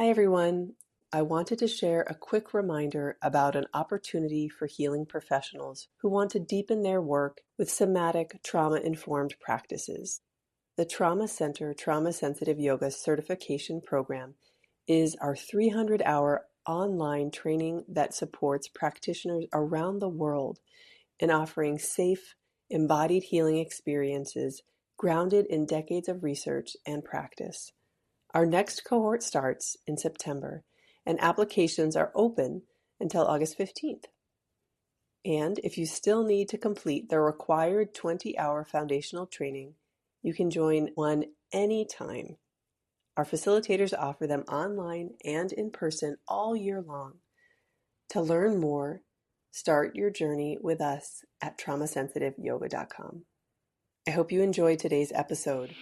Hi, everyone. I wanted to share a quick reminder about an opportunity for healing professionals who want to deepen their work with somatic trauma-informed practices. The Trauma Center Trauma Sensitive Yoga Certification Program is our 300-hour online training that supports practitioners around the world in offering safe, embodied healing experiences grounded in decades of research and practice. Our next cohort starts in September, and applications are open until August 15th. And if you still need to complete the required 20-hour foundational training, you can join one anytime. Our facilitators offer them online and in person all year long. To learn more, start your journey with us at traumasensitiveyoga.com. I hope you enjoyed today's episode.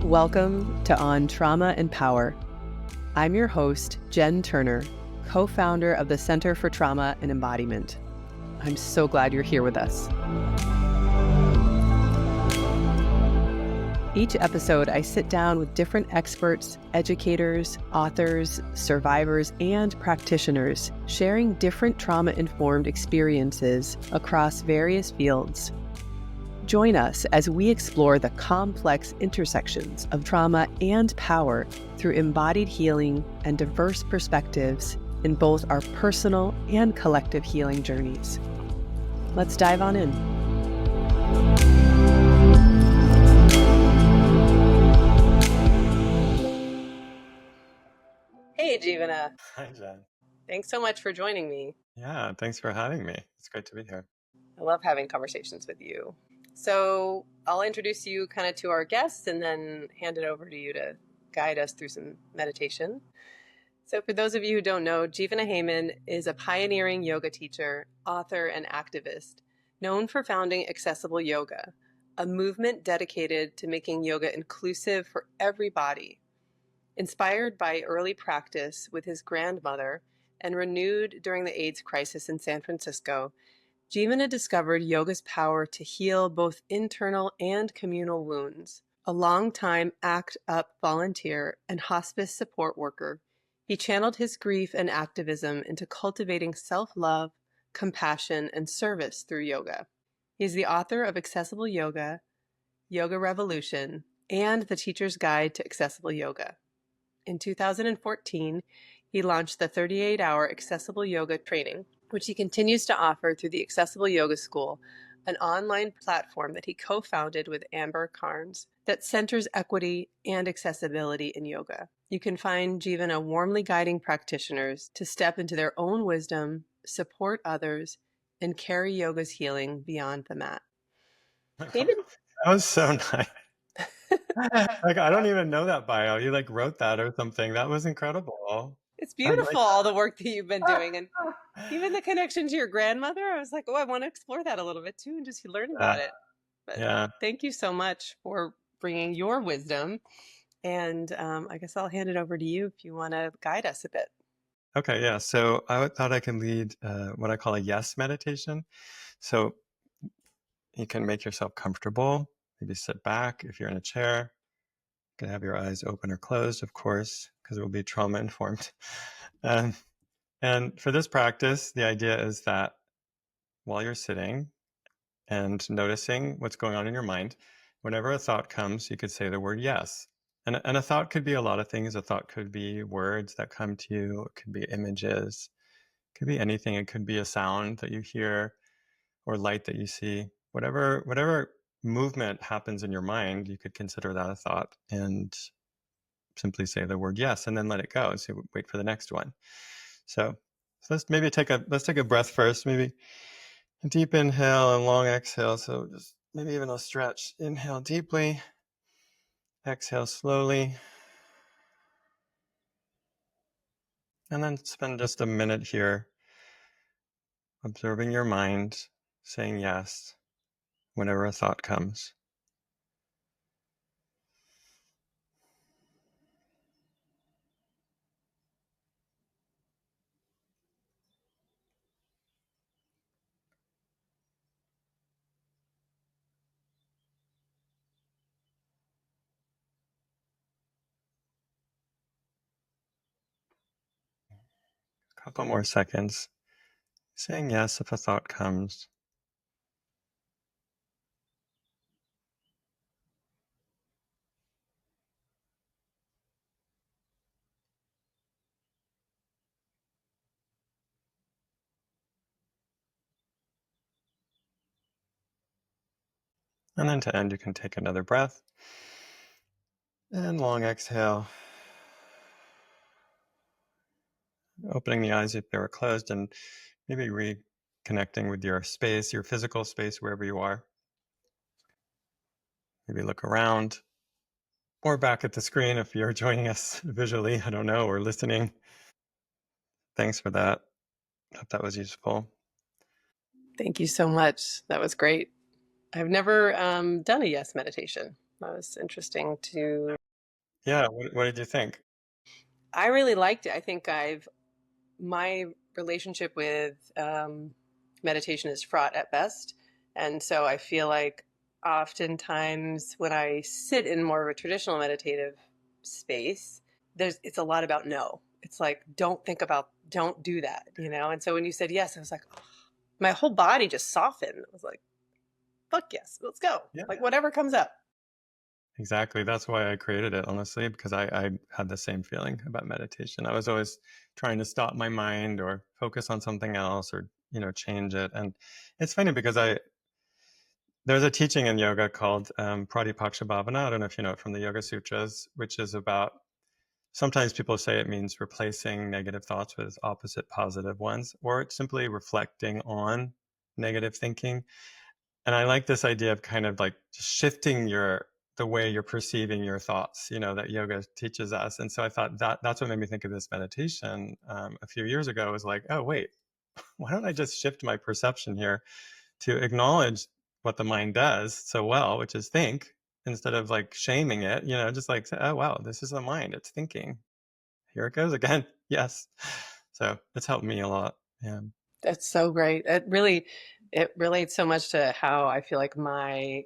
Welcome to On Trauma and Power. I'm your host, Jenn Turner, co-founder of the Center for Trauma and Embodiment. I'm so glad you're here with us. Each episode, I sit down with different experts, educators, authors, survivors, and practitioners, sharing different trauma-informed experiences across various fields. Join us as we explore the complex intersections of trauma and power through embodied healing and diverse perspectives in both our personal and collective healing journeys. Let's dive on in. Hey, Jivana. Hi, Jen. Thanks so much for joining me. Yeah, thanks for having me. It's great to be here. I love having conversations with you. So I'll introduce you kind of to our guests and then hand it over to you to guide us through some meditation. So for those of you who don't know, Jivana Heyman is a pioneering yoga teacher, author, and activist, known for founding Accessible Yoga, a movement dedicated to making yoga inclusive for everybody. Inspired by early practice with his grandmother and renewed during the AIDS crisis in San Francisco, Jivana discovered yoga's power to heal both internal and communal wounds. A longtime ACT UP volunteer and hospice support worker, he channeled his grief and activism into cultivating self-love, compassion, and service through yoga. He's the author of Accessible Yoga, Yoga Revolution, and The Teacher's Guide to Accessible Yoga. In 2014, he launched the 38-hour Accessible Yoga training, which he continues to offer through the Accessible Yoga School, an online platform that he co-founded with Amber Carnes that centers equity and accessibility in yoga. You can find Jivana warmly guiding practitioners to step into their own wisdom, support others, and carry yoga's healing beyond the mat. That was so nice. I don't even know that bio. You wrote that or something. That was incredible. It's beautiful, all the work that you've been doing. And even the connection to your grandmother, I was like, oh, I want to explore that a little bit too and just learn about it. But thank you so much for bringing your wisdom. And I guess I'll hand it over to you if you want to guide us a bit. Okay, yeah. So I thought I could lead what I call a yes meditation. So you can make yourself comfortable. Maybe sit back if you're in a chair. You can have your eyes open or closed, of course, because it will be trauma informed. And for this practice, the idea is that while you're sitting and noticing what's going on in your mind, whenever a thought comes, you could say the word yes. And a thought could be a lot of things. A thought could be words that come to you. It could be images. It could be anything. It could be a sound that you hear or light that you see. Whatever movement happens in your mind, you could consider that a thought and simply say the word yes and then let it go and say, wait for the next one. So let's maybe take a breath first, maybe a deep inhale and long exhale. So just maybe even a stretch. Inhale deeply, exhale slowly. And then spend just a minute here observing your mind, saying yes whenever a thought comes. couple more seconds. Saying yes if a thought comes. And then to end, you can take another breath. And long exhale. Opening the eyes if they were closed, and maybe reconnecting with your space, your physical space, wherever you are. Maybe look around or back at the screen if you're joining us visually, I don't know, or listening. Thanks for that. Hope that was useful. Thank you so much. That was great. I've never done a yes meditation. That was interesting to. Yeah, what did you think? I really liked it. I think my relationship with meditation is fraught at best. And so I feel like oftentimes when I sit in more of a traditional meditative space, it's a lot about no. It's like, don't do that, you know? And so when you said yes, I was like, oh, my whole body just softened. I was like, fuck yes, let's go. Yeah, Like whatever comes up. exactly. That's why I created it, honestly, because I had the same feeling about meditation. I was always trying to stop my mind or focus on something else or, change it. And it's funny because there's a teaching in yoga called Pratipakshabhavana. I don't know if you know it from the Yoga Sutras, which is about, sometimes people say it means replacing negative thoughts with opposite positive ones, or it's simply reflecting on negative thinking. And I like this idea of kind of like shifting the way you're perceiving your thoughts, that yoga teaches us. And so I thought that's what made me think of this meditation a few years ago. Was like, oh wait, why don't I just shift my perception here to acknowledge what the mind does so well, which is think, instead of like shaming it, just like say, oh wow, this is the mind, it's thinking. Here it goes again. Yes. So it's helped me a lot. Yeah. That's so great. It relates so much to how I feel like my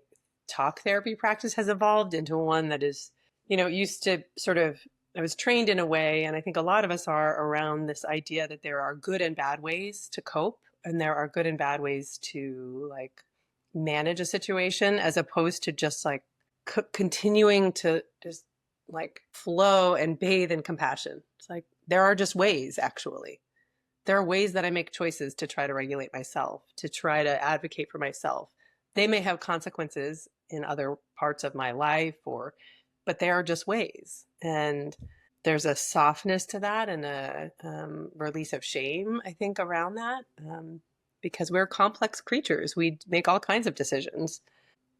talk therapy practice has evolved into one that is, used to sort of, I was trained in a way, and I think a lot of us are around this idea that there are good and bad ways to cope, and there are good and bad ways to like manage a situation, as opposed to just like continuing to just like flow and bathe in compassion. It's like there are just ways, actually there are ways that I make choices to try to regulate myself, to try to advocate for myself. They may have consequences in other parts of my life but they are just ways. And there's a softness to that and a release of shame, I think, around that. Because we're complex creatures. We make all kinds of decisions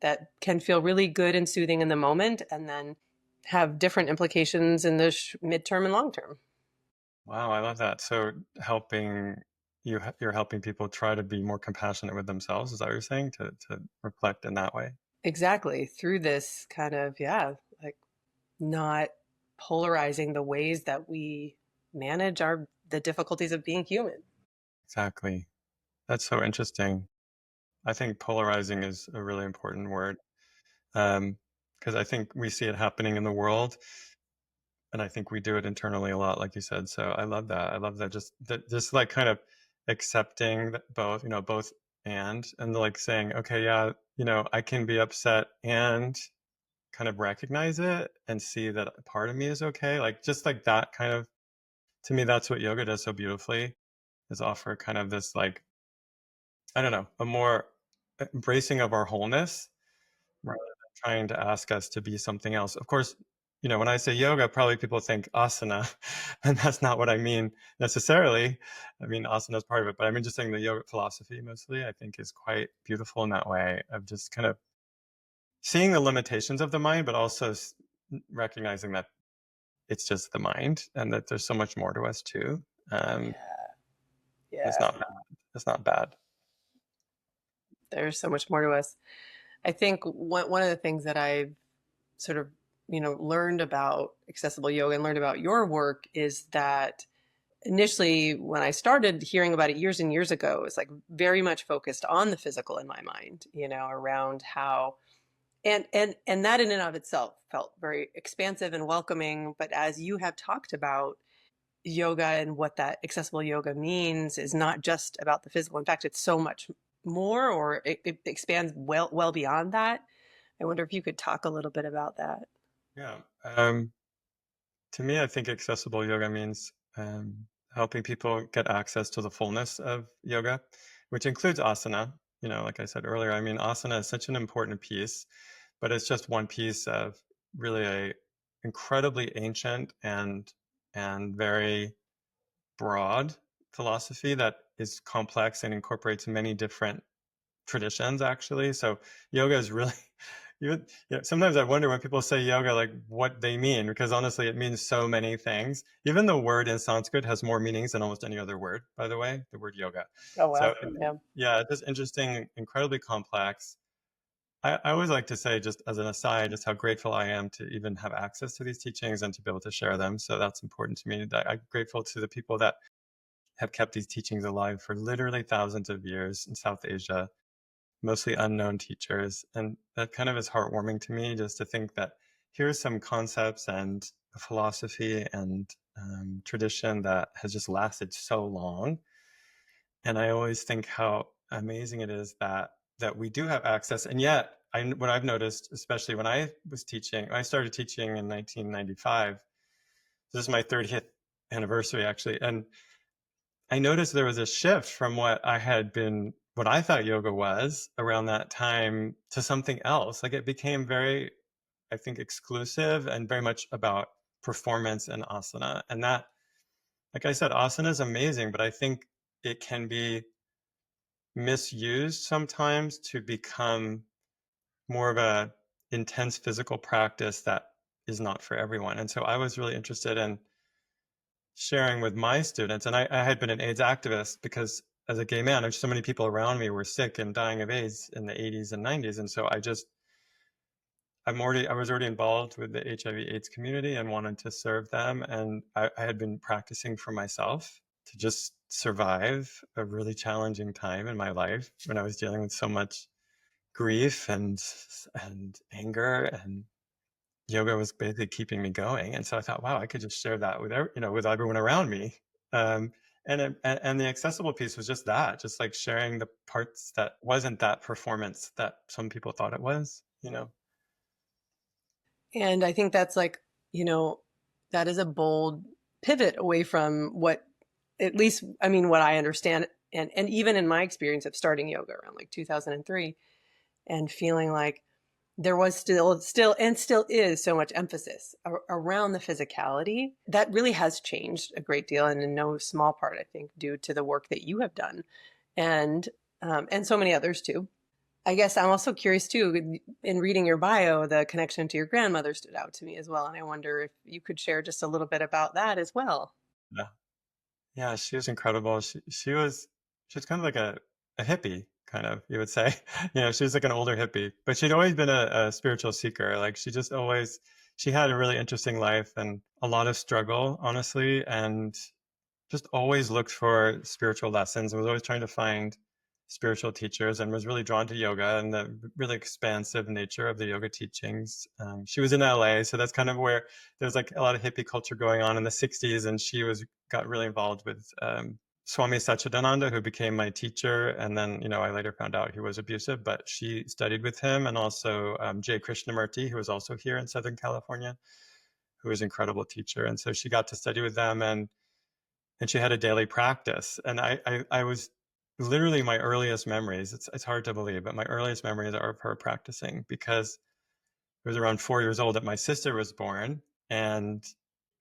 that can feel really good and soothing in the moment and then have different implications in the midterm and long term. Wow, I love that. So you're helping people try to be more compassionate with themselves. Is that what you're saying? To reflect in that way? Exactly. Through this kind of, yeah, like not polarizing the ways that we manage the difficulties of being human. Exactly. That's so interesting. I think polarizing is a really important word. Because I think we see it happening in the world, and I think we do it internally a lot, like you said. So I love that. I love that. Just like kind of accepting both, both and like saying, okay, yeah, I can be upset and kind of recognize it and see that part of me is okay. Like just like that kind of, to me, that's what yoga does so beautifully, is offer kind of this like, I don't know, a more embracing of our wholeness rather than trying to ask us to be something else. Of course, when I say yoga, probably people think asana, and that's not what I mean necessarily. I mean, asana is part of it, but I mean just saying the yoga philosophy mostly, I think is quite beautiful in that way of just kind of seeing the limitations of the mind, but also recognizing that it's just the mind and that there's so much more to us too. Um, Yeah. it's Yeah. not bad. It's not bad. There's so much more to us. I think one of the things that I've sort of, learned about accessible yoga and learned about your work is that initially when I started hearing about it years and years ago, it was like very much focused on the physical in my mind, around how and that in and of itself felt very expansive and welcoming. But as you have talked about, yoga and what that accessible yoga means is not just about the physical. In fact, it's so much more, or it expands well beyond that. I wonder if you could talk a little bit about that. Yeah. To me, I think accessible yoga means helping people get access to the fullness of yoga, which includes asana. Like I said earlier, I mean, asana is such an important piece, but it's just one piece of really a incredibly ancient and very broad philosophy that is complex and incorporates many different traditions, actually. So yoga is really sometimes I wonder when people say yoga, like what they mean, because honestly, it means so many things. Even the word in Sanskrit has more meanings than almost any other word, by the way, the word yoga. Oh, So wow. Yeah. yeah, it's just interesting, incredibly complex. I always like to say, just as an aside, just how grateful I am to even have access to these teachings and to be able to share them. So that's important to me. I'm grateful to the people that have kept these teachings alive for literally thousands of years in South Asia, mostly unknown teachers. And that kind of is heartwarming to me, just to think that here's some concepts and a philosophy and tradition that has just lasted so long. And I always think how amazing it is that we do have access. And yet, what I've noticed, especially when I was teaching, I started teaching in 1995. This is my 30th anniversary, actually. And I noticed there was a shift from what I thought yoga was around that time to something else. Like it became very, I think, exclusive and very much about performance and asana. And that, like I said, asana is amazing, but I think it can be misused sometimes to become more of a intense physical practice that is not for everyone. And so I was really interested in sharing with my students, and I had been an AIDS activist because as a gay man, so many people around me were sick and dying of AIDS in the 80s and 90s. And so I was already involved with the HIV/AIDS community and wanted to serve them. And I had been practicing for myself to just survive a really challenging time in my life when I was dealing with so much grief and anger, and yoga was basically keeping me going. And so I thought, wow, I could just share that with with everyone around me. Um, and the accessible piece was just that, just like sharing the parts that wasn't that performance that some people thought it was. And I think that's like, you know, that is a bold pivot away from what, at least, I mean, what I understand. And even in my experience of starting yoga around like 2003 and feeling like there was still is so much emphasis around the physicality that really has changed a great deal, and in no small part, I think, due to the work that you have done, and so many others too. I guess I'm also curious too. In reading your bio, the connection to your grandmother stood out to me as well, and I wonder if you could share just a little bit about that as well. Yeah, yeah, she was incredible. She was kind of like a hippie, kind of, you would say. She was like an older hippie, but she'd always been a spiritual seeker. Like she had a really interesting life and a lot of struggle, honestly, and just always looked for spiritual lessons and was always trying to find spiritual teachers, and was really drawn to yoga and the really expansive nature of the yoga teachings. She was in LA, so that's kind of where there's like a lot of hippie culture going on in the 60s, and she got really involved with Swami Satchidananda, who became my teacher. And then, I later found out he was abusive, but she studied with him. And also Jay Krishnamurti, who was also here in Southern California, who was an incredible teacher. And so she got to study with them, and she had a daily practice. And I was literally, my earliest memories, it's hard to believe, but my earliest memories are of her practicing, because it was around 4 years old that my sister was born, and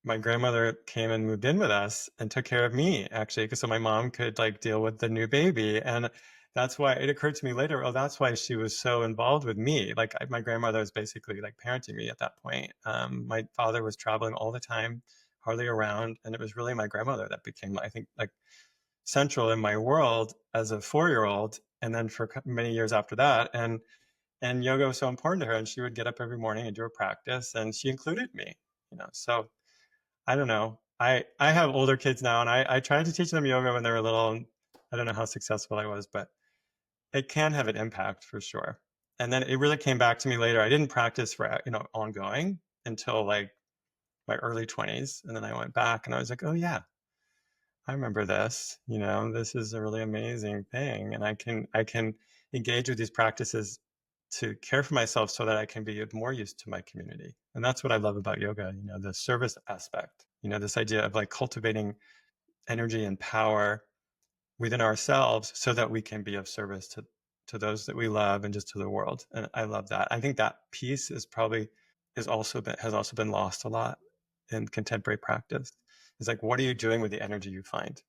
my grandmother came and moved in with us and took care of me, actually, because so my mom could like deal with the new baby. And that's why it occurred to me later, oh, that's why she was so involved with me. Like my grandmother was basically like parenting me at that point. My father was traveling all the time, hardly around, and it was really my grandmother that became, I think, like central in my world as a 4-year-old, and then for many years after that. And yoga was so important to her, and she would get up every morning and do her practice, and she included me. So I don't know. I have older kids now, and I tried to teach them yoga when they were little, and I don't know how successful I was, but it can have an impact for sure. And then it really came back to me later. I didn't practice for ongoing until like my early 20s, and then I went back and I was like, oh yeah, I remember this, this is a really amazing thing. And I can engage with these practices to care for myself so that I can be of more use to my community. And that's what I love about yoga, the service aspect, this idea of like cultivating energy and power within ourselves so that we can be of service to those that we love and just to the world. And I love that. I think that piece has also been lost a lot in contemporary practice. It's like, what are you doing with the energy you find?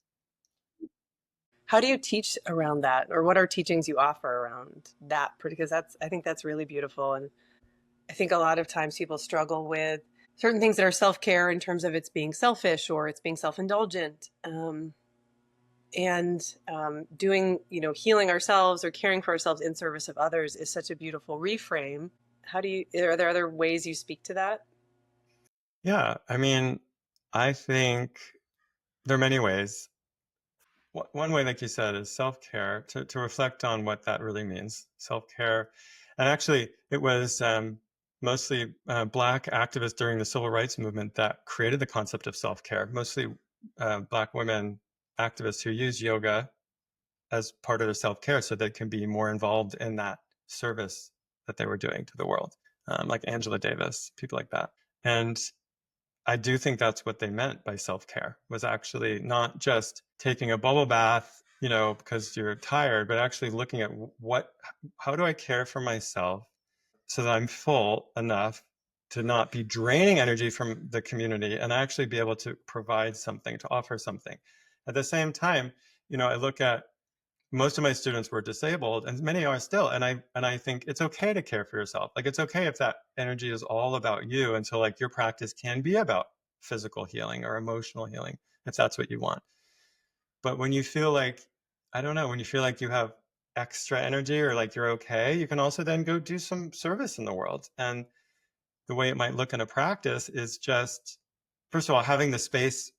How do you teach around that, or what are teachings you offer around that? Because I think that's really beautiful, and I think a lot of times people struggle with certain things that are self care in terms of it's being selfish or it's being self indulgent, and doing healing ourselves or caring for ourselves in service of others is such a beautiful reframe. Are there other ways you speak to that? Yeah, I mean, I think there are many ways. One way, like you said, is self-care, to reflect on what that really means, self-care. And actually, it was mostly Black activists during the civil rights movement that created the concept of self-care, mostly Black women activists who use yoga as part of their self-care so they can be more involved in that service that they were doing to the world, like Angela Davis, people like that. And I do think that's what they meant by self-care, was actually not just taking a bubble bath, because you're tired, but actually looking at how do I care for myself so that I'm full enough to not be draining energy from the community and actually be able to provide something, to offer something. At the same time, I look at most of my students were disabled, and many are still, and I think it's okay to care for yourself. Like, it's okay if that energy is all about you, and so like your practice can be about physical healing or emotional healing if that's what you want. But when you feel like, I don't know, when you feel like you have extra energy or like you're okay, you can also then go do some service in the world. And the way it might look in a practice is just, first of all, having the space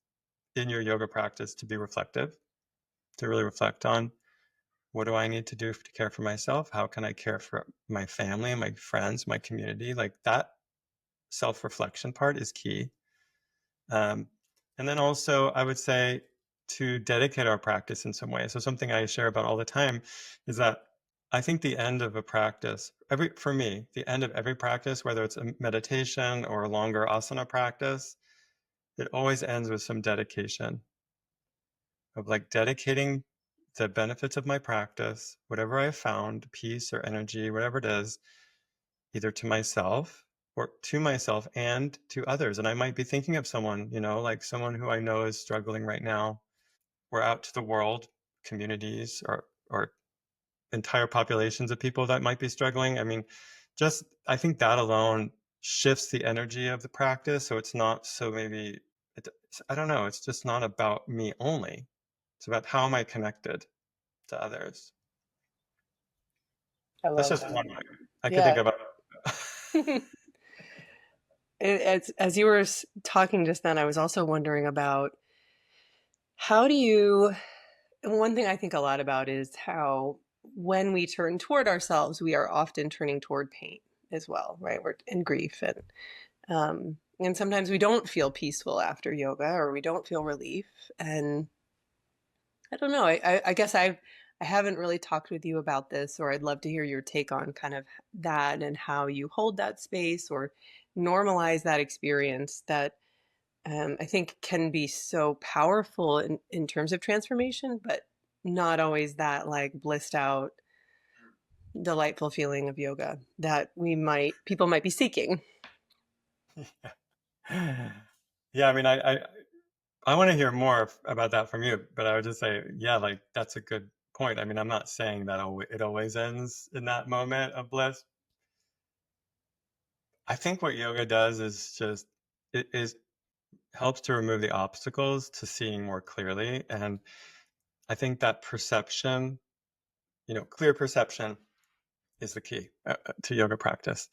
in your yoga practice to be reflective, to really reflect on, what do I need to do to care for myself? How can I care for my family, my friends, my community? Like, that self-reflection part is key. And then also, I would say, to dedicate our practice in some way. So something I share about all the time is that I think the end of a practice, for me, the end of every practice, whether it's a meditation or a longer asana practice, it always ends with some dedication of like dedicating the benefits of my practice, whatever I found, peace or energy, whatever it is, either to myself and to others. And I might be thinking of someone, like someone who I know is struggling right now, or out to the world, communities or entire populations of people that might be struggling. I mean, I think that alone shifts the energy of the practice. So it's not so maybe, I don't know, it's just not about me only. It's about how am I connected to others. I That's love just that. one way I could think Yeah. about. As you were talking just then, I was also wondering about how do you, one thing I think a lot about is how when we turn toward ourselves, we are often turning toward pain as well, right? We're in grief, and sometimes we don't feel peaceful after yoga, or we don't feel relief. And I don't know. I guess I haven't really talked with you about this, or I'd love to hear your take on kind of that and how you hold that space or normalize that experience that I think can be so powerful in terms of transformation, but not always that like blissed out, delightful feeling of yoga that people might be seeking. Yeah, I mean, I want to hear more about that from you, but I would just say, yeah, like that's a good point. I mean, I'm not saying that it always ends in that moment of bliss. I think what yoga does is just it is helps to remove the obstacles to seeing more clearly, and I think that perception, clear perception, is the key to yoga practice.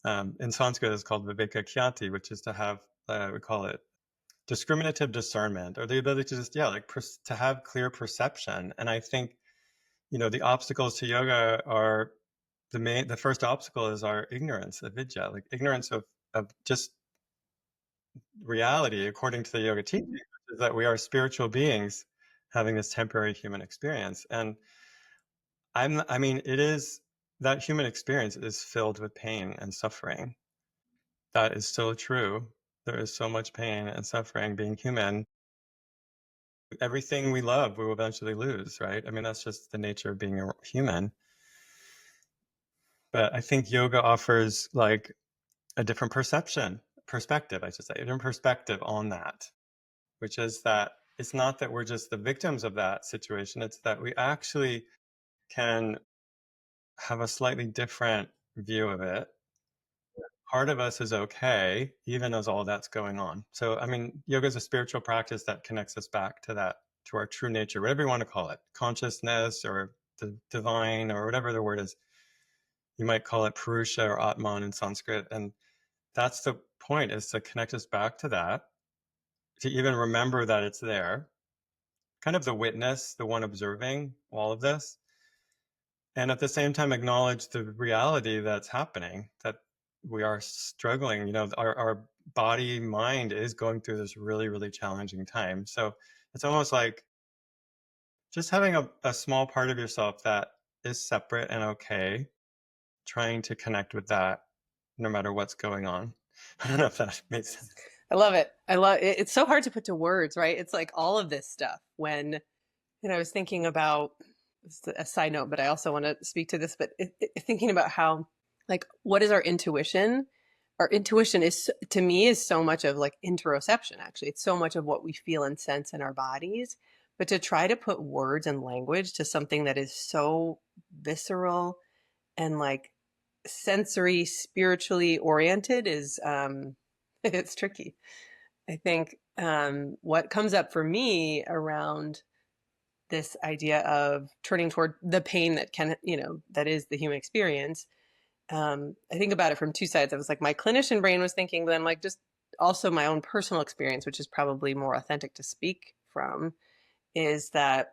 In Sanskrit, it's called viveka khyati, which is to have, we call it discriminative discernment, or the ability to just, yeah, like to have clear perception. And I think, the obstacles to yoga are the first obstacle is our ignorance, avidya, like ignorance of just reality according to the yoga teaching. is that we are spiritual beings having this temporary human experience. And I mean, it is that human experience is filled with pain and suffering. That is so true. There is so much pain and suffering being human. Everything we love, we will eventually lose, right? I mean, that's just the nature of being a human. But I think yoga offers like a different perspective, I should say, a different perspective on that, which is that it's not that we're just the victims of that situation. It's that we actually can have a slightly different view of it. Part of us is okay, even as all that's going on. So, I mean, yoga is a spiritual practice that connects us back to that, to our true nature, whatever you want to call it, consciousness or the divine or whatever the word is. You might call it Purusha or Atman in Sanskrit. And that's the point, is to connect us back to that, to even remember that it's there, kind of the witness, the one observing all of this, and at the same time acknowledge the reality that's happening, that we are struggling. You know, our body mind is going through this really, really challenging time. So it's almost like just having a small part of yourself that is separate and okay, trying to connect with that no matter what's going on. I don't know if that makes sense. I love it. I love it. It's so hard to put to words, right? It's like all of this stuff. When, I was thinking about, a side note, but I also want to speak to this, but thinking about how, like, what is our intuition? Our intuition is, to me, is so much of like interoception, actually. It's so much of what we feel and sense in our bodies. But to try to put words and language to something that is so visceral and like sensory, spiritually oriented is, it's tricky. I think what comes up for me around this idea of turning toward the pain that can, that is the human experience. I think about it from two sides. I was like, my clinician brain was thinking, but I'm like, just also my own personal experience, which is probably more authentic to speak from, is that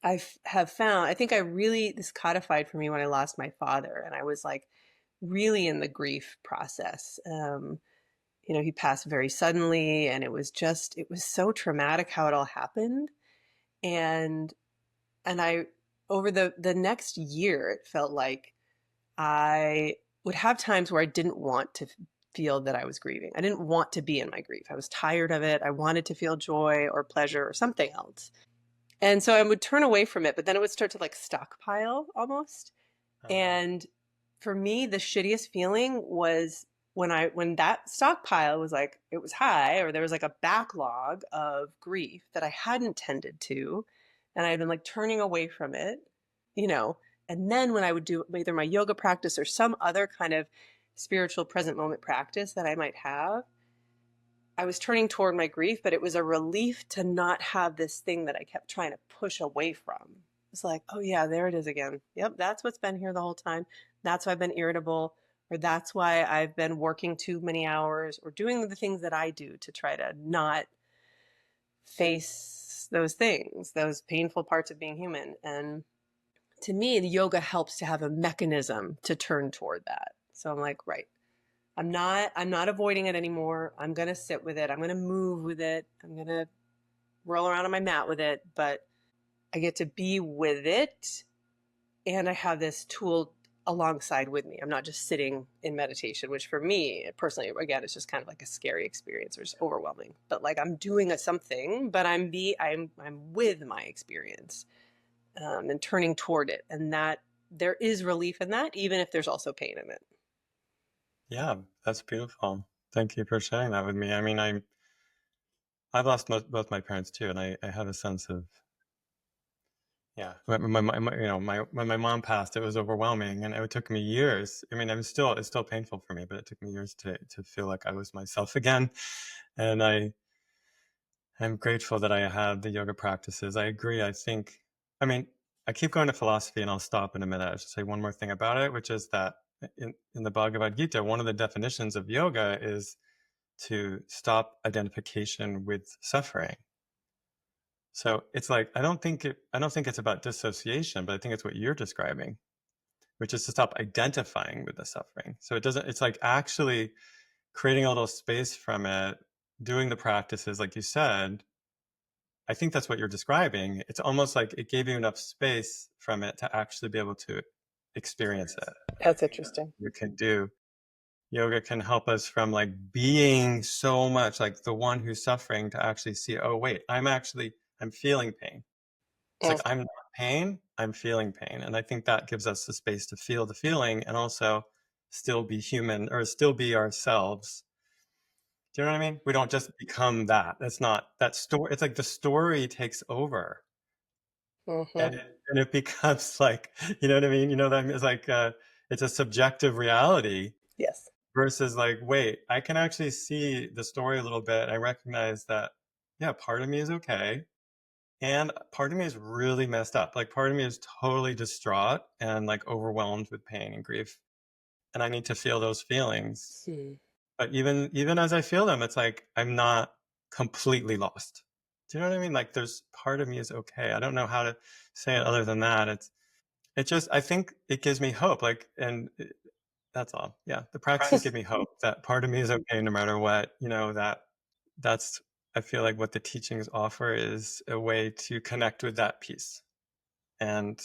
have found, I think this codified for me when I lost my father. And I was like really in the grief process. He passed very suddenly, and it was so traumatic how it all happened. And I, over the next year, it felt like I would have times where I didn't want to feel that I was grieving. I didn't want to be in my grief. I was tired of it. I wanted to feel joy or pleasure or something else. And so I would turn away from it, but then it would start to like stockpile almost. And for me, the shittiest feeling was when that stockpile was like, it was high, or there was like a backlog of grief that I hadn't tended to, and I had been like turning away from it, you know. And then when I would do either my yoga practice or some other kind of spiritual present moment practice that I might have, I was turning toward my grief, but it was a relief to not have this thing that I kept trying to push away from. It's like, oh yeah, there it is again. Yep, that's what's been here the whole time. That's why I've been irritable, or that's why I've been working too many hours, or doing the things that I do to try to not face those things, those painful parts of being human. And to me, the yoga helps to have a mechanism to turn toward that. So I'm like, right, I'm not avoiding it anymore. I'm going to sit with it. I'm going to move with it. I'm going to roll around on my mat with it, but I get to be with it, and I have this tool alongside with me. I'm not just sitting in meditation, which for me personally, again, it's just kind of like a scary experience or just overwhelming. But like I'm doing something, but I'm with my experience, and turning toward it, and that there is relief in that, even if there's also pain in it. Yeah, that's beautiful. Thank you for sharing that with me. I mean, I've lost both my parents too, and I have a sense of, yeah. When my mom passed, it was overwhelming, and it took me years. I mean, it's still painful for me, but it took me years to feel like I was myself again. And I'm grateful that I had the yoga practices. I agree. I mean, I keep going to philosophy, and I'll stop in a minute. I should say one more thing about it, which is that in the Bhagavad Gita, one of the definitions of yoga is to stop identification with suffering. So it's like I don't think it's about dissociation, but I think it's what you're describing, which is to stop identifying with the suffering. So it's like actually creating a little space from it, doing the practices like you said, I think that's what you're describing. It's almost like it gave you enough space from it to actually be able to experience it. That's interesting. You can do yoga can help us from like being so much like the one who's suffering to actually see, oh wait, I'm feeling pain. It's like Mm. I'm not pain, I'm feeling pain. And I think that gives us the space to feel the feeling and also still be human or still be ourselves. Do you know what I mean? We don't just become that. It's not that story. It's like the story takes over Mm-hmm. and it becomes like, you know what I mean? You know, that it's like, it's a subjective reality Yes. versus like, wait, I can actually see the story a little bit. I recognize that, yeah, part of me is okay. And part of me is really messed up. Like part of me is totally distraught and like overwhelmed with pain and grief. And I need to feel those feelings. Hmm. But even as I feel them, it's like I'm not completely lost. Do you know what I mean? Like there's part of me is okay. I don't know how to say it other than that. It just I think it gives me hope. Like that's all. Yeah. The practices give me hope that part of me is okay no matter what. You know, that's I feel like what the teachings offer is a way to connect with that piece. And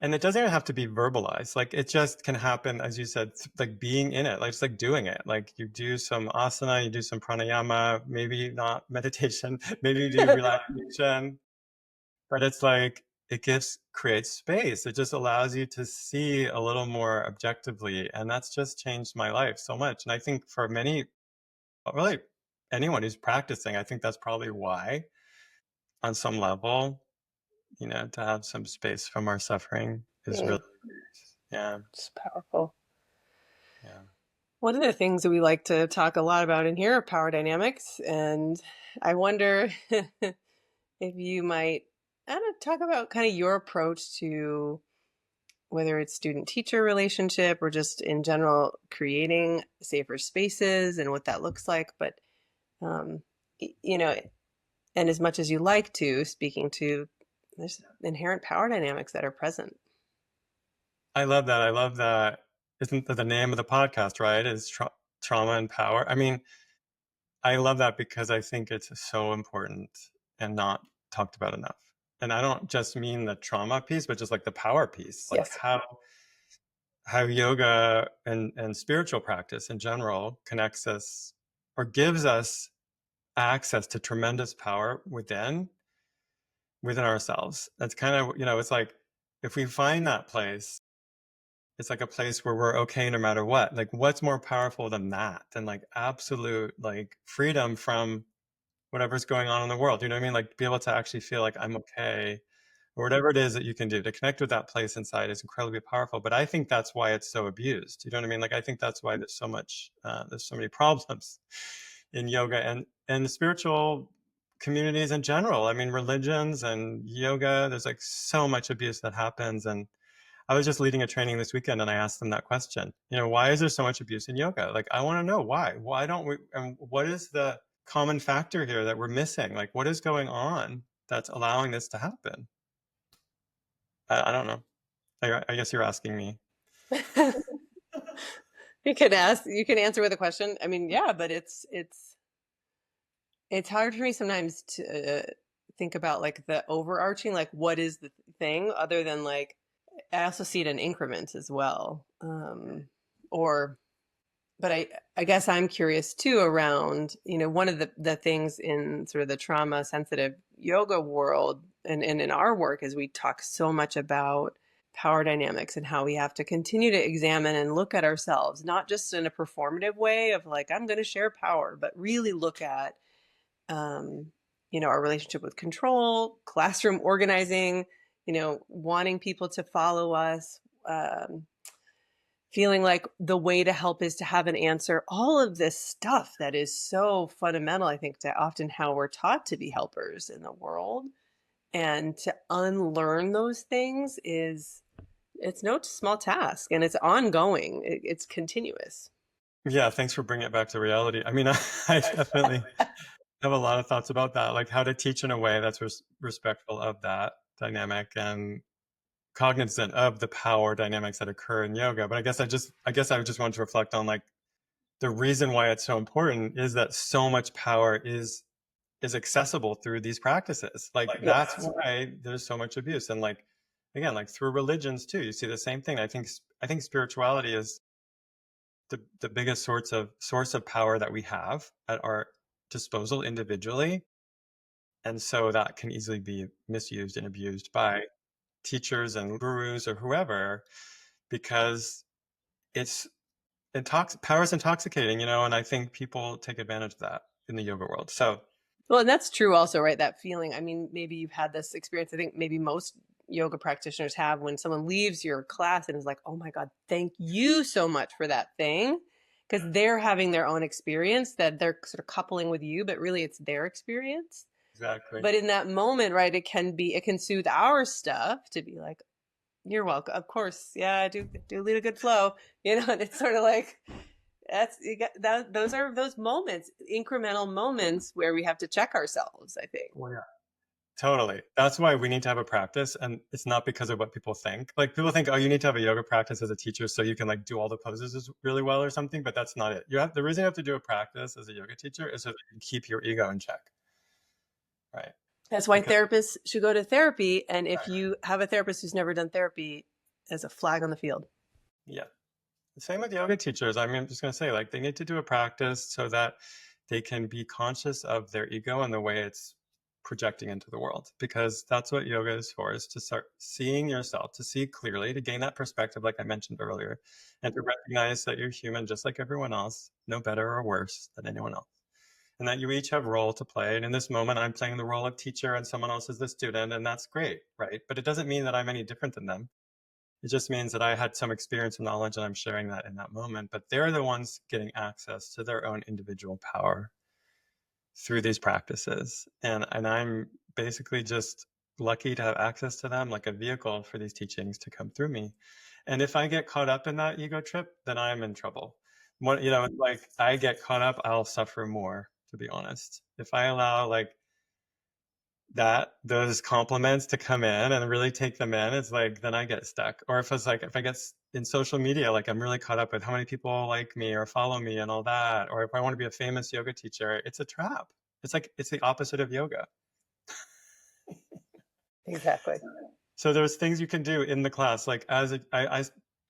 and it doesn't even have to be verbalized. Like it just can happen, as you said, like being in it, like just like doing it. Like you do some asana, you do some pranayama, maybe not meditation, maybe you do relaxation, but it's like it creates space. It just allows you to see a little more objectively. And that's just changed my life so much. And I think for many, really anyone who's practicing, I think that's probably why on some level, you know, to have some space from our suffering is really, Mm. yeah, It's powerful. yeah. One of the things that we like to talk a lot about in here are power dynamics. And I wonder if you might, I don't know, talk about kind of your approach to whether it's student teacher relationship or just in general creating safer spaces and what that looks like. But, um, you know, and as much as you like to, speaking to there's inherent power dynamics that are present. I love that. I love that. Isn't that the name of the podcast, right? Is trauma and power. I mean, I love that because I think it's so important and not talked about enough. And I don't just mean the trauma piece, but just like the power piece, like Yes. how yoga and spiritual practice in general connects us or gives us access to tremendous power within ourselves. That's kind of, you know, it's like if we find that place, it's like a place where we're okay no matter what. Like what's more powerful than that? Than like absolute like freedom from whatever's going on in the world. You know what I mean? Like be able to actually feel like I'm okay or whatever it is that you can do to connect with that place inside is incredibly powerful. But I think that's why it's so abused. You know what I mean? Like I think that's why there's so many problems in yoga and the spiritual communities in general. I mean, religions and yoga, there's like so much abuse that happens. And I was just leading a training this weekend and I asked them that question. You know, why is there so much abuse in yoga? Like, I want to know why. Why don't we, and what is the common factor here that we're missing? Like, what is going on that's allowing this to happen? I don't know. I guess you're asking me. You can answer with a question. I mean, yeah, but it's hard for me sometimes to think about like the overarching, like what is the thing other than like, I also see it in increments as well. Or, but I guess I'm curious too around, you know, one of the things in sort of the trauma sensitive yoga world and in our work is we talk so much about power dynamics and how we have to continue to examine and look at ourselves, not just in a performative way of like, I'm going to share power, but really look at, um, you know, our relationship with control, classroom organizing, you know, wanting people to follow us, feeling like the way to help is to have an answer, all of this stuff that is so fundamental, I think, to often how we're taught to be helpers in the world. And to unlearn those things it's no small task and it's ongoing. It's continuous. Yeah, thanks for bringing it back to reality. I mean, I definitely have a lot of thoughts about that, like how to teach in a way that's respectful of that dynamic and cognizant of the power dynamics that occur in yoga. But I guess I just want to reflect on like the reason why it's so important is that so much power is is accessible through these practices. Like that's why there's so much abuse. And like, again, like through religions too, you see the same thing. I think spirituality is the biggest source of power that we have at our disposal individually. And so that can easily be misused and abused by teachers and gurus or whoever, because it's power is intoxicating, and I think people take advantage of that in the yoga world. So, well, and that's true also, right? That feeling. I mean, maybe you've had this experience. I think maybe most yoga practitioners have, when someone leaves your class and is like, oh my God, thank you so much for that thing. Because they're having their own experience that they're sort of coupling with you, but really it's their experience. exactly. But in that moment, right, it can soothe our stuff to be like, you're welcome. Of course. Yeah, I do lead a good flow. And it's sort of like, those are those moments, incremental moments where we have to check ourselves, I think. Well, yeah. Totally. That's why we need to have a practice. And it's not because of what people think. Like people think, oh, you need to have a yoga practice as a teacher so you can like do all the poses really well or something, but that's not it. The reason you have to do a practice as a yoga teacher is so that you can keep your ego in check. Right. That's why therapists should go to therapy. And if you have a therapist who's never done therapy, as a flag on the field. Yeah. Same with yoga teachers. I mean, I'm just going to say, like, they need to do a practice so that they can be conscious of their ego and the way it's projecting into the world, because that's what yoga is for, is to start seeing yourself, to see clearly, to gain that perspective, like I mentioned earlier, and to recognize that you're human just like everyone else, no better or worse than anyone else. And that you each have a role to play. And in this moment, I'm playing the role of teacher and someone else is the student, and that's great, right? But it doesn't mean that I'm any different than them. It just means that I had some experience and knowledge and I'm sharing that in that moment. But they're the ones getting access to their own individual power through these practices. And I'm basically just lucky to have access to them, like a vehicle for these teachings to come through me. And if I get caught up in that ego trip, then I'm in trouble. Like I get caught up, I'll suffer more, to be honest. If I allow like those compliments to come in and really take them in, it's like, then I get stuck. Or if I get in social media, like I'm really caught up with how many people like me or follow me and all that, or if I want to be a famous yoga teacher, it's a trap. It's the opposite of yoga. Exactly. So there's things you can do in the class. Like I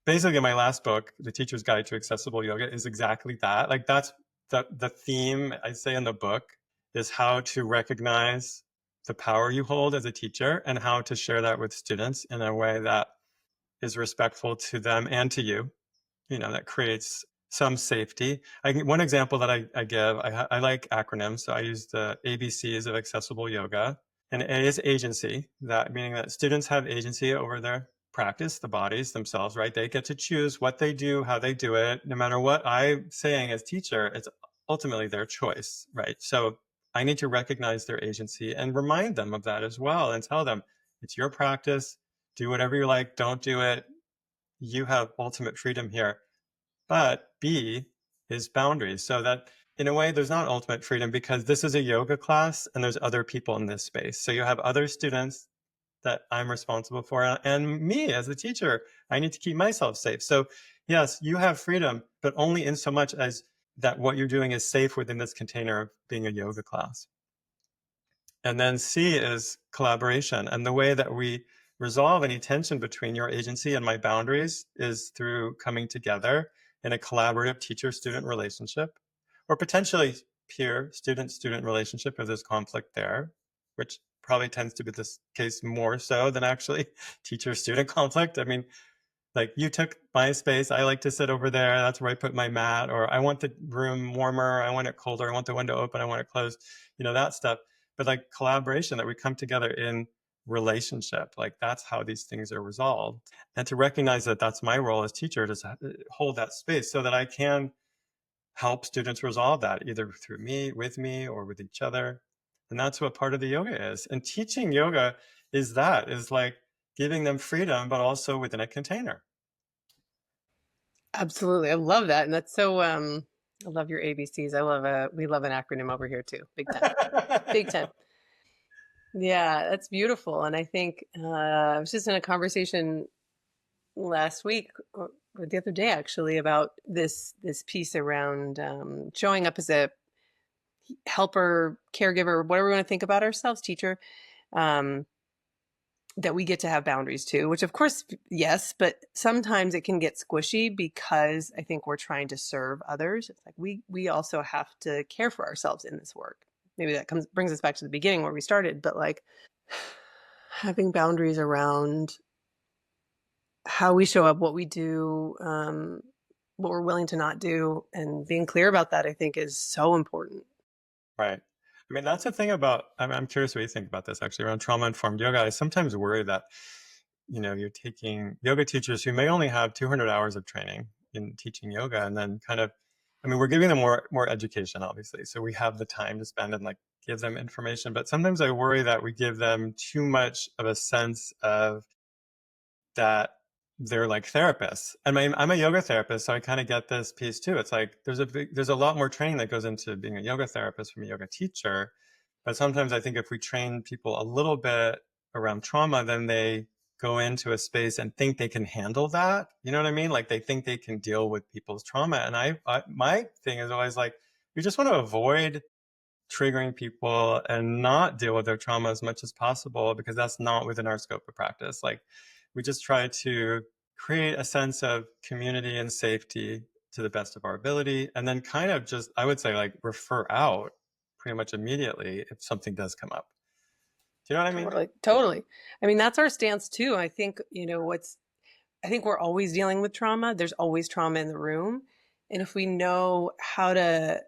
basically my last book, The Teacher's Guide to Accessible Yoga, is exactly that. Like that's the theme I say in the book, is how to recognize the power you hold as a teacher and how to share that with students in a way that is respectful to them and to you, that creates some safety. One example that I give, I like acronyms. So I use the ABCs of accessible yoga. And A is agency, meaning that students have agency over their practice, the bodies themselves, right? They get to choose what they do, how they do it. No matter what I'm saying as teacher, it's ultimately their choice, right? So I need to recognize their agency and remind them of that as well, and tell them it's your practice. Do whatever you like. Don't do it. You have ultimate freedom here. But B is boundaries. So that in a way, there's not ultimate freedom, because this is a yoga class and there's other people in this space. So you have other students that I'm responsible for, and me as the teacher, I need to keep myself safe. So yes, you have freedom, but only in so much as that what you're doing is safe within this container of being a yoga class. And then C is collaboration. And the way that we resolve any tension between your agency and my boundaries is through coming together in a collaborative teacher-student relationship, or potentially peer student-student relationship if there's conflict there, which probably tends to be the case more so than actually teacher-student conflict. I mean, like, you took my space, I like to sit over there, that's where I put my mat, or I want the room warmer, I want it colder, I want the window open, I want it closed, that stuff. But like collaboration, that we come together in relationship, like that's how these things are resolved. And to recognize that that's my role as teacher, to hold that space so that I can help students resolve that, either through me, with me, or with each other. And that's what part of the yoga is. And teaching yoga is like giving them freedom, but also within a container. Absolutely. I love that. And that's so, I love your ABCs. We love an acronym over here too. Big time. Big time. Yeah, that's beautiful. And I think I was just in a conversation last week or the other day actually about this piece around showing up as a helper, caregiver, whatever we want to think about ourselves, teacher, that we get to have boundaries too, which of course, yes, but sometimes it can get squishy because I think we're trying to serve others. It's like we also have to care for ourselves in this work. Maybe that brings us back to the beginning where we started, but like having boundaries around how we show up, what we do, what we're willing to not do, and being clear about that, I think, is so important. Right. I mean, that's the thing about, I'm curious what you think about this actually around trauma-informed yoga. I sometimes worry that, you're taking yoga teachers who may only have 200 hours of training in teaching yoga, and then kind of, I mean, we're giving them more education, obviously. So we have the time to spend and like give them information. But sometimes I worry that we give them too much of a sense of that they're like therapists. I mean, I'm a yoga therapist, so I kind of get this piece too. It's like there's a lot more training that goes into being a yoga therapist from a yoga teacher. But sometimes I think if we train people a little bit around trauma, then they go into a space and think they can handle that. You know what I mean? Like they think they can deal with people's trauma. And my thing is always like, we just want to avoid triggering people and not deal with their trauma as much as possible, because that's not within our scope of practice. Like we just try to create a sense of community and safety to the best of our ability, and then kind of just, I would say, like refer out pretty much immediately if something does come up. Do you know what I mean? Totally. I mean, that's our stance too. I think, I think we're always dealing with trauma. There's always trauma in the room. And if we know how to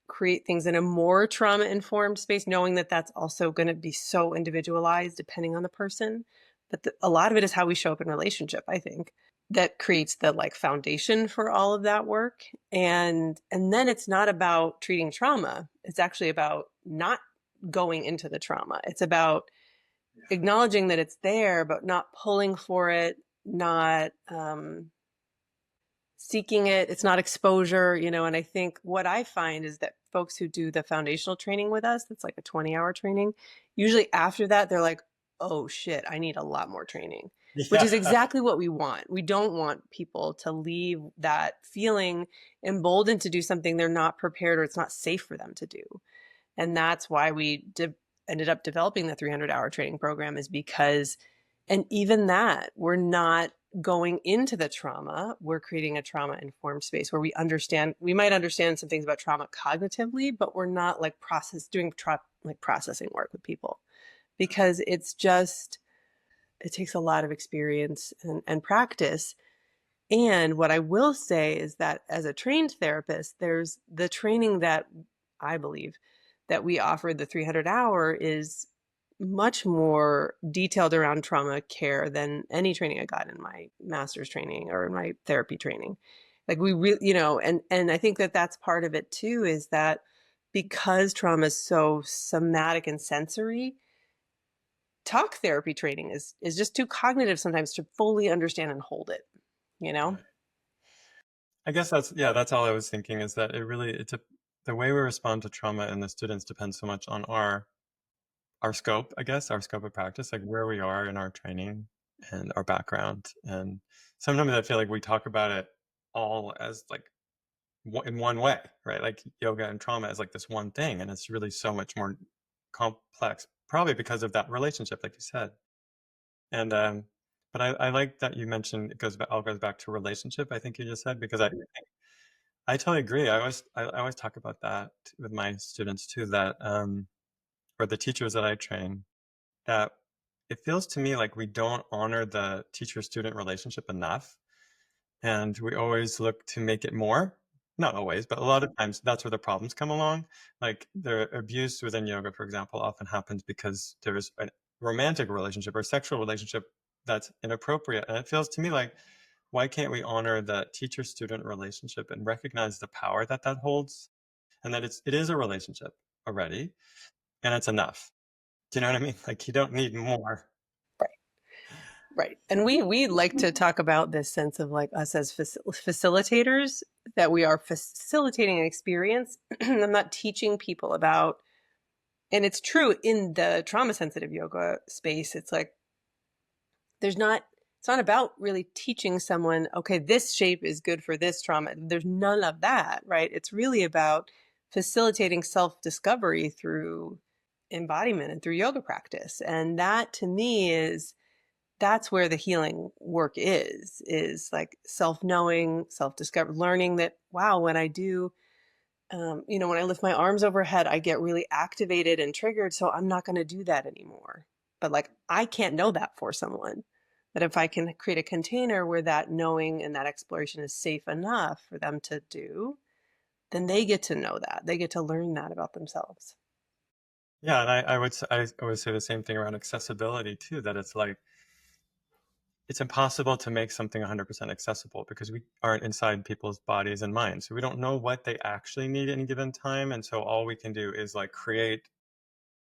create things in a more trauma informed space, knowing that that's also going to be so individualized depending on the person. But a lot of it is how we show up in relationship, I think, that creates the like foundation for all of that work. And then it's not about treating trauma. It's actually about not going into the trauma. It's about acknowledging that it's there, but not pulling for it, not seeking it. It's not exposure, and I think what I find is that folks who do the foundational training with us, that's like a 20-hour training, usually after that, they're like, oh shit, I need a lot more training, which is exactly what we want. We don't want people to leave that feeling emboldened to do something they're not prepared or it's not safe for them to do. And that's why we ended up developing the 300-hour training program, is because, and even that, we're not going into the trauma. We're creating a trauma-informed space where we might understand some things about trauma cognitively, but we're not like doing processing work with people, because it takes a lot of experience and practice. And what I will say is that as a trained therapist, there's the training that I believe that we offered, the 300-hour, is much more detailed around trauma care than any training I got in my master's training or in my therapy training. Like we really, and I think that that's part of it too, is that because trauma is so somatic and sensory, talk therapy training is just too cognitive sometimes to fully understand and hold it, I guess that's all I was thinking, is that the way we respond to trauma and the students depends so much on our scope, I guess, our scope of practice, like where we are in our training and our background. And sometimes I feel like we talk about it all as like in one way, right? Like yoga and trauma is like this one thing, and it's really so much more complex, probably because of that relationship, like you said. And but I like that you mentioned all goes back to relationship, I think you just said, because I totally agree. I always talk about that with my students too, that or the teachers that I train, that it feels to me like we don't honor the teacher-student relationship enough, and we always look to make it more. Not always, but a lot of times that's where the problems come along. Like the abuse within yoga, for example, often happens because there's a romantic relationship or sexual relationship that's inappropriate. And it feels to me like, why can't we honor the teacher-student relationship and recognize the power that holds, and that it is a relationship already, and it's enough. Do you know what I mean? Like you don't need more. Right. Right. And we like to talk about this sense of like us as facilitators, that we are facilitating an experience. I'm not teaching people about, and it's true in the trauma sensitive yoga space. It's like, it's not about really teaching someone, okay, this shape is good for this trauma. There's none of that, right? It's really about facilitating self-discovery through embodiment and through yoga practice. And that to me that's where the healing work is like self-knowing, self-discovery, learning that, wow, when I do, when I lift my arms overhead, I get really activated and triggered. So I'm not going to do that anymore. But like, I can't know that for someone. But if I can create a container where that knowing and that exploration is safe enough for them to do, then they get to know that. They get to learn that about themselves. Yeah, and I would say the same thing around accessibility too, that it's like, it's impossible to make something 100% accessible because we aren't inside people's bodies and minds. So we don't know what they actually need at any given time. And so all we can do is like create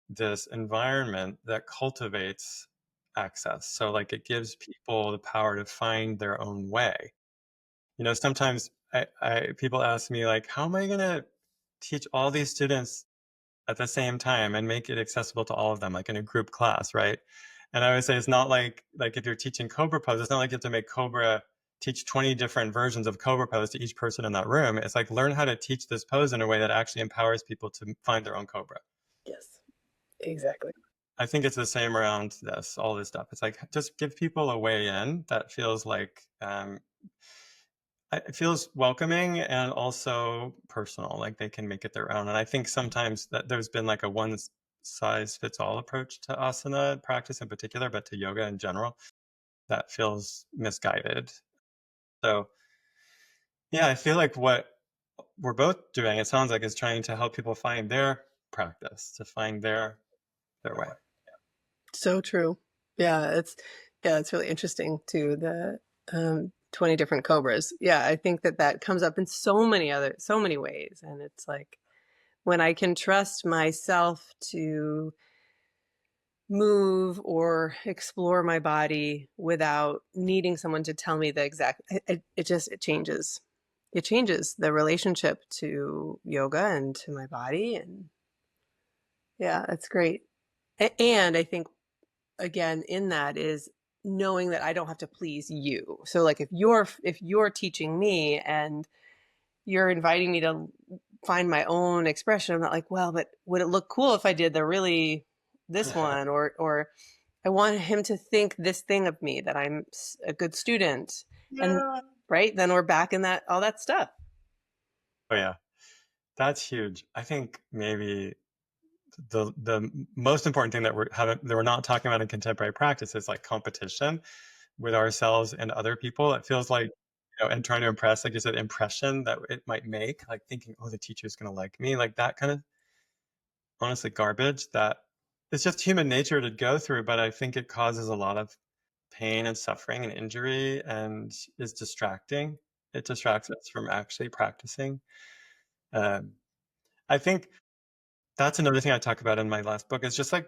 this environment that cultivates access. So like it gives people the power to find their own way. Sometimes people ask me like, how am I going to teach all these students at the same time and make it accessible to all of them, like in a group class, right? And I would say it's not like if you're teaching Cobra pose, it's not like you have to make Cobra teach 20 different versions of Cobra pose to each person in that room. It's like learn how to teach this pose in a way that actually empowers people to find their own Cobra. Yes, exactly. I think it's the same around all this stuff. It's like just give people a way in that feels like it feels welcoming and also personal, like they can make it their own. And I think sometimes that there's been like a one size fits all approach to asana practice in particular, but to yoga in general, that feels misguided. So yeah, I feel like what we're both doing, it sounds like, is trying to help people find their practice, to find their way. So true. Yeah, it's really interesting too. The 20 different cobras. Yeah, I think that comes up in so many ways. And it's like when I can trust myself to move or explore my body without needing someone to tell me the exact, it changes. It changes the relationship to yoga and to my body. And yeah, it's great. And I think, again, in that is knowing that I don't have to please you. So like if you're teaching me and you're inviting me to find my own expression, I'm not like, well, but would it look cool if I did this one, or I want him to think this thing of me, that I'm a good student. Yeah. And right, then we're back in all that stuff. Oh yeah, that's huge. I think maybe the most important thing that we're not talking about in contemporary practice is like competition with ourselves and other people. It feels like, and trying to impress, like you said, impression that it might make, like thinking, oh, the teacher's going to like me, like that kind of honestly garbage that it's just human nature to go through. But I think it causes a lot of pain and suffering and injury and is distracting. It distracts us from actually practicing. I think that's another thing I talk about in my last book. It's just like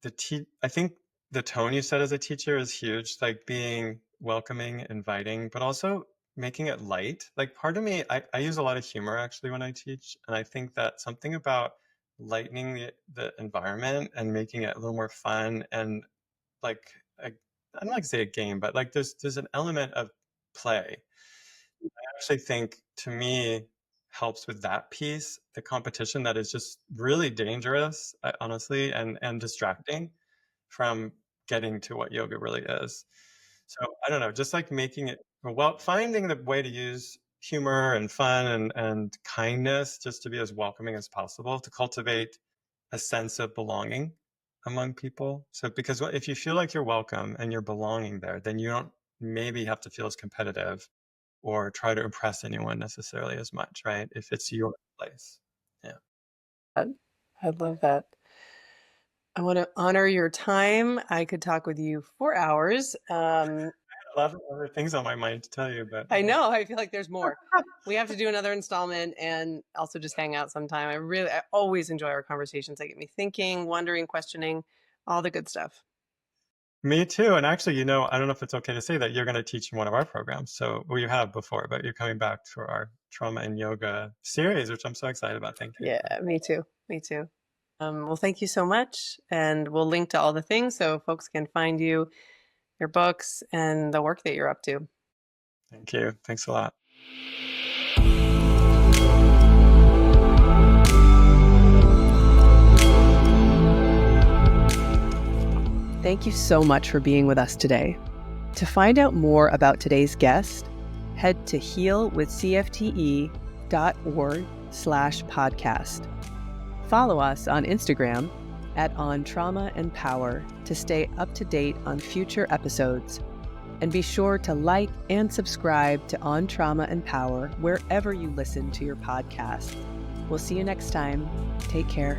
I think the tone you set as a teacher is huge, like being welcoming, inviting, but also making it light. Like part of me, I use a lot of humor actually when I teach. And I think that something about lightening the environment and making it a little more fun and like, I don't like to say a game, but like there's an element of play. I actually think, to me, helps with that piece, the competition that is just really dangerous, honestly, and distracting from getting to what yoga really is. So I don't know, just like making it, well, finding the way to use humor and fun and kindness just to be as welcoming as possible, to cultivate a sense of belonging among people. So because if you feel like you're welcome and you're belonging there, then you don't maybe have to feel as competitive or try to impress anyone necessarily as much, right? If it's your place. Yeah. I love that. I want to honor your time. I could talk with you for hours. I have a lot of other things on my mind to tell you, but I know. I feel like there's more. We have to do another installment and also just hang out sometime. I always enjoy our conversations. They get me thinking, wondering, questioning, all the good stuff. Me too. And actually, I don't know if it's okay to say that you're going to teach in one of our programs. So, well, you have before, but you're coming back for our trauma and yoga series, which I'm so excited about. Thank you. Yeah, me too. Me too. Well, thank you so much. And we'll link to all the things so folks can find you, your books, and the work that you're up to. Thank you. Thanks a lot. Thank you so much for being with us today. To find out more about today's guest, head to healwithcfte.org/podcast. Follow us on Instagram @OnTraumaAndPower to stay up to date on future episodes. And be sure to like and subscribe to On Trauma and Power wherever you listen to your podcasts. We'll see you next time. Take care.